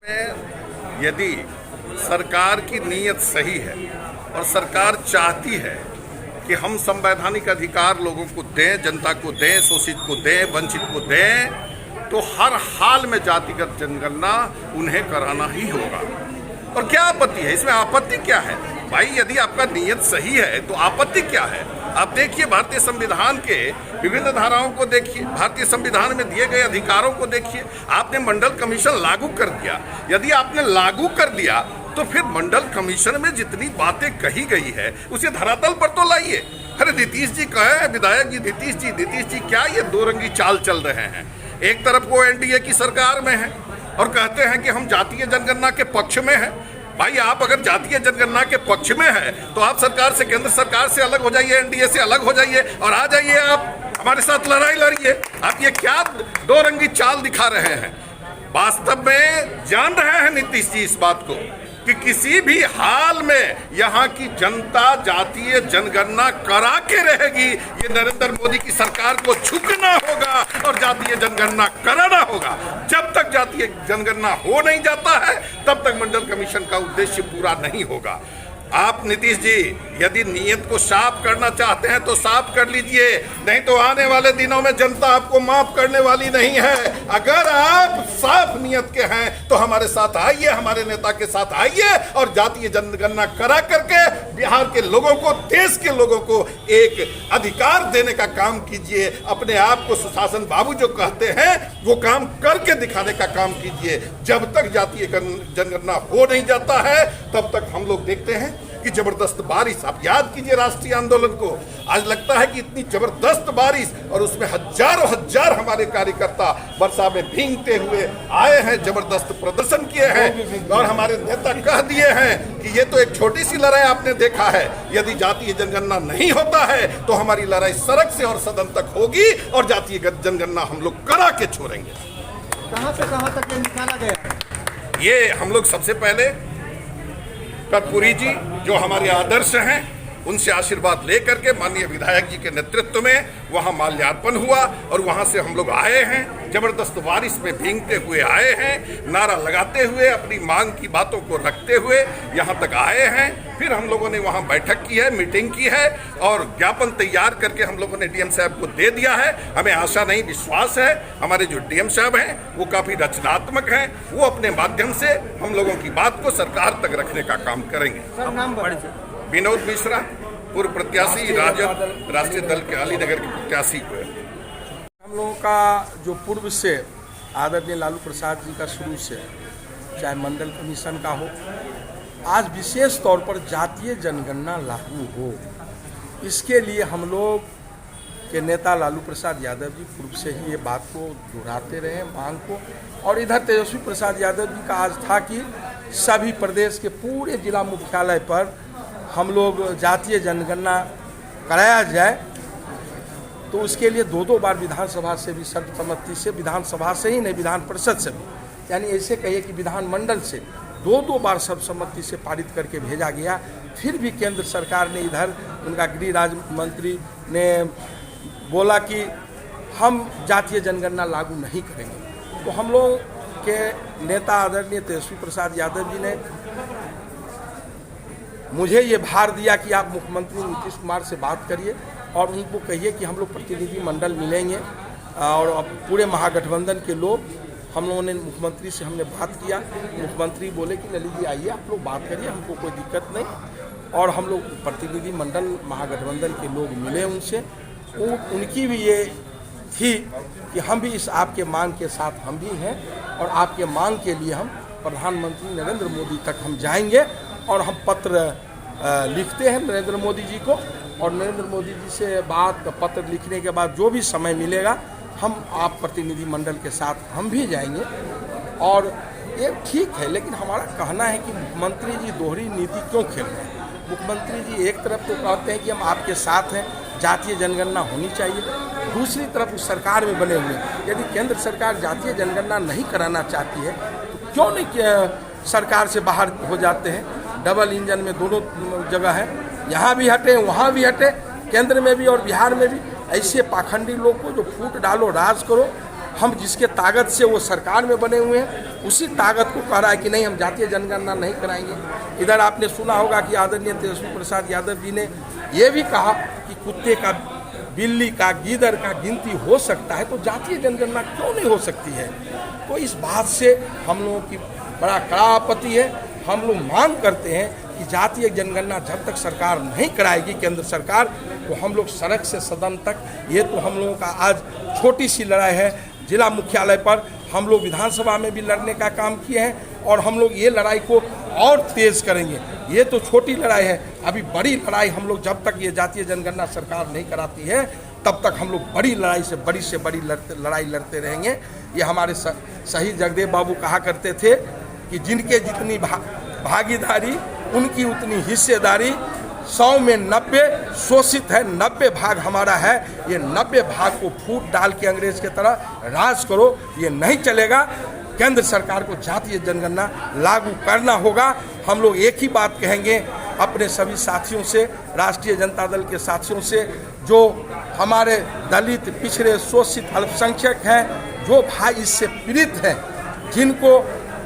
यदि सरकार की नीयत सही है और सरकार चाहती है कि हम संवैधानिक अधिकार लोगों को दें, जनता को दें, शोषित को दें, वंचित को दें, तो हर हाल में जातिगत जनगणना उन्हें कराना ही होगा। और क्या आपत्ति है इसमें? आपत्ति क्या है भाई? यदि आपका नीयत सही है तो आपत्ति क्या है? आप देखिए, भारतीय संविधान के विभिन्न धाराओं को देखिए, भारतीय संविधान में दिए गए अधिकारों को देखिए। आपने मंडल कमीशन लागू कर दिया। यदि आपने लागू कर दिया तो फिर मंडल कमीशन में जितनी बातें कही गई है उसे धरातल पर तो लाइए। अरे नीतीश जी कहे, विधायक जी नीतीश जी, क्या ये दो रंगी चाल चल रहे हैं? एक तरफ वो एनडीए की सरकार में है और कहते हैं कि हम जातीय जनगणना के पक्ष में हैं। भाई, आप अगर जातीय जनगणना के पक्ष में है तो आप सरकार से, केंद्र सरकार से अलग हो जाइए, एनडीए से अलग हो जाइए और आ जाइए आप हमारे साथ लड़ाई लड़िए। आप ये क्या दो रंगी चाल दिखा रहे हैं? वास्तव में जान रहे हैं नीतीश जी इस बात को कि किसी भी हाल में यहाँ की जनता जातीय जनगणना करा के रहेगी। ये नरेंद्र मोदी की सरकार को झुकना होगा और जातीय जनगणना कराना होगा। जब तक जातीय जनगणना हो नहीं जाता है तब तक मंडल कमीशन का उद्देश्य पूरा नहीं होगा। आप नीतीश जी यदि नीयत को साफ करना चाहते हैं तो साफ कर लीजिए, नहीं तो आने वाले दिनों में जनता आपको माफ करने वाली नहीं है। अगर आप साफ नीयत के हैं तो हमारे साथ आइए, हमारे नेता के साथ आइए और जातीय जनगणना करा करके बिहार के लोगों को, देश के लोगों को एक अधिकार देने का काम कीजिए। अपने आप को सुशासन बाबू जो कहते हैं वो काम करके दिखाने का काम कीजिए। जब तक जातीय जनगणना हो नहीं जाता है तब तक हम लोग देखते हैं कि जबरदस्त बारिश, आप याद कीजिए राष्ट्रीय आंदोलन को। आज लगता है कि इतनी जबरदस्त बारिश और उसमें हजारों हजार हमारे कार्यकर्ता वर्षा में भीगते हुए आए हैं, जबरदस्त प्रदर्शन किए हैं और हमारे नेता कह दिए हैं कि ये तो एक छोटी सी लड़ाई आपने देखा है। यदि जातीय जनगणना नहीं होता है तो हमारी लड़ाई सड़क से और सदन तक होगी और जातीय जनगणना हम लोग करा के छोड़ेंगे। कहां से कहां तक निकाला गया? ये हम लोग सबसे पहले कर्पूरी जी जो हमारे आदर्श हैं उनसे आशीर्वाद लेकर के माननीय विधायक जी के नेतृत्व में वहां माल्यार्पण हुआ और वहां से हम लोग आए हैं, जबरदस्त बारिश में भीगते हुए आए हैं, नारा लगाते हुए, अपनी मांग की बातों को रखते हुए यहां तक आए हैं। फिर हम लोगों ने वहां बैठक की है, मीटिंग की है और ज्ञापन तैयार करके हम लोगों ने डीएम साहब को दे दिया है। हमें आशा नहीं, विश्वास है हमारे जो डीएम साहब हैं वो काफ़ी रचनात्मक हैं, वो अपने माध्यम से हम लोगों की बात को सरकार तक रखने का काम करेंगे। विनोद मिश्रा, पूर्व प्रत्याशी राजद राष्ट्रीय दल के अलीनगर के प्रत्याशी हुए। हम लोगों का जो पूर्व से आदरणीय लालू प्रसाद जी का शुरू से, चाहे मंडल कमीशन का हो, आज विशेष तौर पर जातीय जनगणना लागू हो, इसके लिए हम लोग के नेता लालू प्रसाद यादव जी पूर्व से ही ये बात को दोहराते रहे, मांग को। और इधर तेजस्वी प्रसाद यादव जी का आज था कि सभी प्रदेश के पूरे जिला मुख्यालय पर हम लोग जातीय जनगणना कराया जाए। तो उसके लिए दो बार विधानसभा से भी सर्वसम्मति से, विधानसभा से ही नहीं विधान परिषद से भी, यानी ऐसे कहिए कि विधानमंडल से दो बार सर्वसम्मति से पारित करके भेजा गया। फिर भी केंद्र सरकार ने, इधर उनका गृह राज्य मंत्री ने बोला कि हम जातीय जनगणना लागू नहीं करेंगे। तो हम लोग के नेता आदरणीय तेजस्वी प्रसाद यादव जी ने मुझे ये भार दिया कि आप मुख्यमंत्री नीतीश कुमार से बात करिए और उनको कहिए कि हम लोग प्रतिनिधि मंडल मिलेंगे और अब पूरे महागठबंधन के लोग, हम लोगों ने मुख्यमंत्री से हमने बात किया। मुख्यमंत्री बोले कि ललित जी आइए, आप लोग बात करिए, हमको कोई दिक्कत नहीं। और हम लोग प्रतिनिधि मंडल महागठबंधन के लोग मिले उनसे, उनकी भी ये थी कि हम भी इस आपके मांग के साथ हम भी हैं और आपके मांग के लिए हम प्रधानमंत्री नरेंद्र मोदी तक हम जाएंगे और हम पत्र लिखते हैं नरेंद्र मोदी जी को। और नरेंद्र मोदी जी से बात, पत्र लिखने के बाद जो भी समय मिलेगा हम आप प्रतिनिधि मंडल के साथ हम भी जाएंगे। और ये ठीक है, लेकिन हमारा कहना है कि मुख्यमंत्री जी दोहरी नीति क्यों खेल रहे हैं? मुख्यमंत्री जी एक तरफ तो कहते हैं कि हम आपके साथ हैं, जातीय जनगणना होनी चाहिए, दूसरी तरफ उस सरकार में बने हुए यदि केंद्र सरकार जातीय जनगणना नहीं कराना चाहती है तो क्यों नहीं सरकार से बाहर हो जाते हैं? डबल इंजन में दोनों जगह है, यहाँ भी हटे वहाँ भी हटे, केंद्र में भी और बिहार में भी। ऐसे पाखंडी लोग को जो फूट डालो, राज करो, हम जिसके ताकत से वो सरकार में बने हुए हैं उसी ताकत को कह रहा है कि नहीं हम जातीय जनगणना नहीं कराएंगे। इधर आपने सुना होगा कि आदरणीय तेजस्वी प्रसाद यादव जी ने ये भी कहा कि कुत्ते का, बिल्ली का, गीदड़ का गिनती हो सकता है तो जातीय जनगणना क्यों नहीं हो सकती है। तो इस बात से हम लोगों की बड़ा कड़ा आपत्ति है। हम लोग मांग करते हैं कि जातीय जनगणना जब तक सरकार नहीं कराएगी, केंद्र सरकार, तो हम लोग सड़क से सदन तक, ये तो हम लोगों का आज छोटी सी लड़ाई है। जिला मुख्यालय पर हम लोग विधानसभा में भी लड़ने का काम किए हैं और हम लोग ये लड़ाई को और तेज करेंगे। ये तो छोटी लड़ाई है, अभी बड़ी लड़ाई हम लोग जब तक ये जातीय जनगणना सरकार नहीं कराती है तब तक हम लोग बड़ी लड़ाई से बड़ी लड़ाई लड़ते रहेंगे। ये हमारे शहीद जगदेव बाबू कहा करते थे कि जिनके जितनी भागीदारी उनकी उतनी हिस्सेदारी, 100 में 90 शोषित है, 90 भाग हमारा है। ये 90 भाग को फूट डाल के अंग्रेज की तरह राज करो, ये नहीं चलेगा। केंद्र सरकार को जातीय जनगणना लागू करना होगा। हम लोग एक ही बात कहेंगे अपने सभी साथियों से, राष्ट्रीय जनता दल के साथियों से, जो हमारे दलित, पिछड़े, शोषित, अल्पसंख्यक हैं, जो भाई इससे पीड़ित हैं, जिनको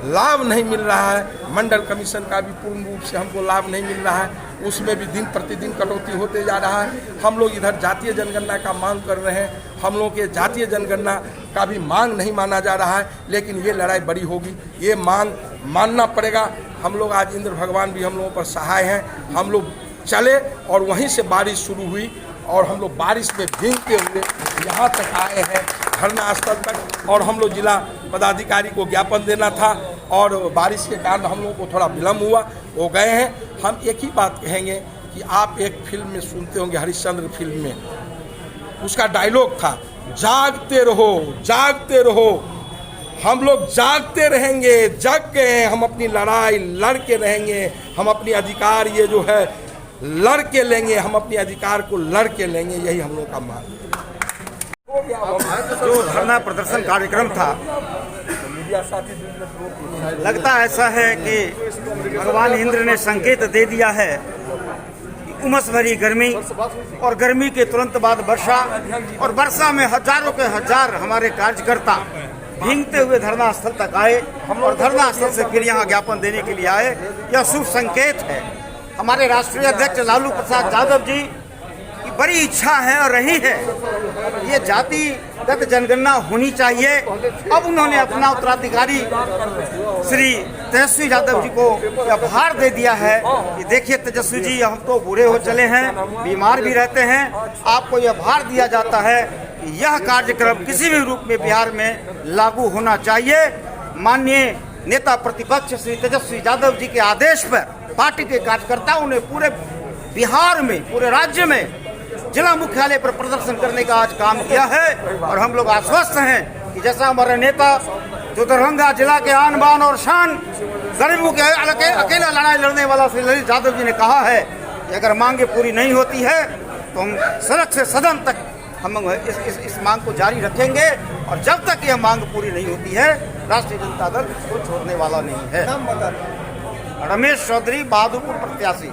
लाभ नहीं मिल रहा है, मंडल कमीशन का भी पूर्ण रूप से हमको लाभ नहीं मिल रहा है, उसमें भी दिन प्रतिदिन कटौती होते जा रहा है। हम लोग इधर जातीय जनगणना का मांग कर रहे हैं, हम लोग के जातीय जनगणना का भी मांग नहीं माना जा रहा है, लेकिन ये लड़ाई बड़ी होगी, ये मांग मानना पड़ेगा। हम लोग आज इंद्र भगवान भी हम लोगों पर सहाय हैं। हम लोग चले और वहीं से बारिश शुरू हुई और हम लोग बारिश में भीगते हुए यहाँ तक आए हैं धरना स्थल तक। और हम लोग जिला पदाधिकारी को ज्ञापन देना था और बारिश के कारण हम लोगों को थोड़ा विलम्ब हुआ, वो गए हैं। हम एक ही बात कहेंगे कि आप एक फिल्म में सुनते होंगे, हरिश्चंद्र फिल्म में उसका डायलॉग था, जागते रहो, जागते रहो। हम लोग जागते रहेंगे, जग के हम अपनी लड़ाई लड़ के रहेंगे, हम अपनी अधिकार ये जो है लड़ के लेंगे, हम अपने अधिकार को लड़ के लेंगे, यही हम लोग का मांग है। जो धरना प्रदर्शन कार्यक्रम था, लगता ऐसा है कि भगवान इंद्र ने संकेत दे दिया है कि उमस भरी गर्मी और गर्मी के तुरंत बाद वर्षा, और वर्षा में हजारों के हजार हमारे कार्यकर्ता भीगते हुए धरना स्थल तक आए और धरना स्थल से फिर यहाँ ज्ञापन देने के लिए आए। यह शुभ संकेत है। हमारे राष्ट्रीय अध्यक्ष लालू प्रसाद यादव जी की बड़ी इच्छा है और रही है, ये जातिगत जनगणना होनी चाहिए। अब उन्होंने अपना उत्तराधिकारी श्री तेजस्वी यादव जी को यह भार दे दिया है कि देखिए तेजस्वी जी, हम तो बूढ़े हो चले हैं, बीमार भी रहते हैं, आपको यह भार दिया जाता है कि यह कार्यक्रम किसी भी रूप में बिहार में लागू होना चाहिए। माननीय नेता प्रतिपक्ष श्री तेजस्वी यादव जी के आदेश पर पार्टी के कार्यकर्ताओं ने पूरे बिहार में, पूरे राज्य में जिला मुख्यालय पर प्रदर्शन करने का आज काम किया है। और हम लोग आश्वस्त हैं कि जैसा हमारे नेता जो दरभंगा जिला के आन बान और शान, गरीबों के अकेला लड़ाई लड़ने वाला श्री ललित यादव जी ने कहा है कि अगर मांगे पूरी नहीं होती है तो हम सड़क से सदन तक हम इस मांग को जारी रखेंगे, और जब तक यह मांग पूरी नहीं होती है राष्ट्रीय जनता दल इसको छोड़ने वाला नहीं है। रमेश चौधरी, बहादुरपुर प्रत्याशी।